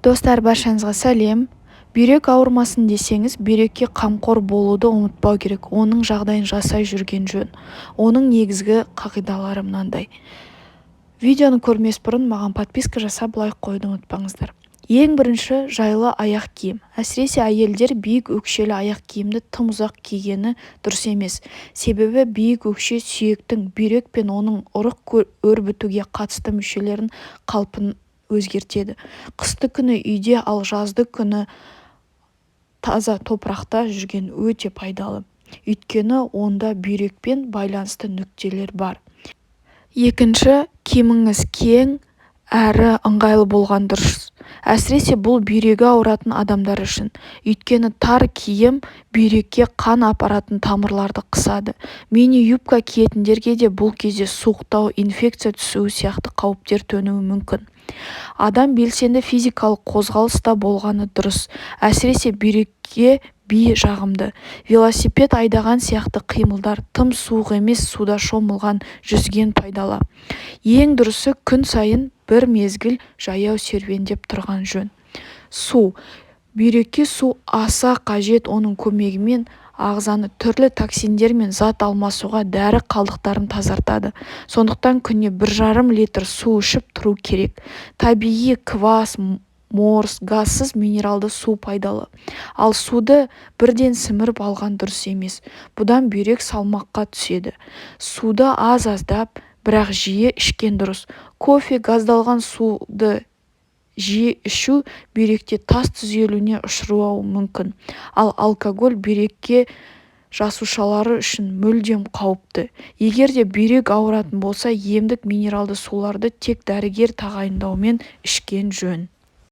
Достар, баршаңызға сәлем. Бүйрек ауырмасын десеңіз, бүйрекке қамқор болуды ұмытпау керек. Оның жағдайын жасай жүрген жөн. Оның негізгі қағидалары мынандай. Видеоны көрмес бұрын маған подписка жасап лайк қоюды ұмытпаңыздар. Ең бірінші, жайлы аяқ киім. Әсіресе әйелдер биік өкшелі аяқ киімді тым ұзақ кигені дұрыс емес. Себебі биік өкше сүйектің, бүйрек пен оның ұрық өрбітуге қатысты мүшелерін қалпын өзгертеді. Қысты күні үйде, ал жазды күні таза топырақта жүрген өте пайдалы. Өйткені онда бүйрекпен байланысты нүктелер бар. Екінші, киіміңіз кең әрі ыңғайлы болған дұрыс. Әсіресе бұл бүйрегі ауыратын адамдар үшін. Өйткені тар киім бүйрекке қан апаратын тамырларды қысады. Мини-юбка киетіндерге де бұл кезде суықтау, инфекция түсуі сияқты қауіптер төнуі мүмкін. Адам белсенді физикалық қозғалыста болғаны дұрыс. Әсіресе бүйрекке би жағымды. Велосипед айдаған сияқты қимылдар, тым суық емес суда шомылған, жүзген пайдалы. Ең дұрысы күн сайын бір мезгіл жаяу серуендеп тұрған жөн. Су. Бүйрекке су аса қажет, оның көмегімен ағзаны түрлі токсиндер мен зат алмасуға, дәрі қалдықтарын тазартады. Сондықтан күніне 1,5 литр су ішіп тұру керек. Табиғи квас, морс, газсыз минералды су пайдалы. Ал суды бірден сіміріп алған дұрыс емес. Бұдан бүйрек салмаққа түседі. Суды аз-аздап, бірақ жиі ішкен дұрыс. Кофе, газдалған суды жиі ішу бүйректе тас түзелуіне ұшырауы мүмкін. Ал алкоголь бүйрекке жасушалары үшін мүлдем қауіпті. Егер де бүйрек ауыратын болса, емдік минералды суларды тек дәрігер тағайындаумен ішкен жөн.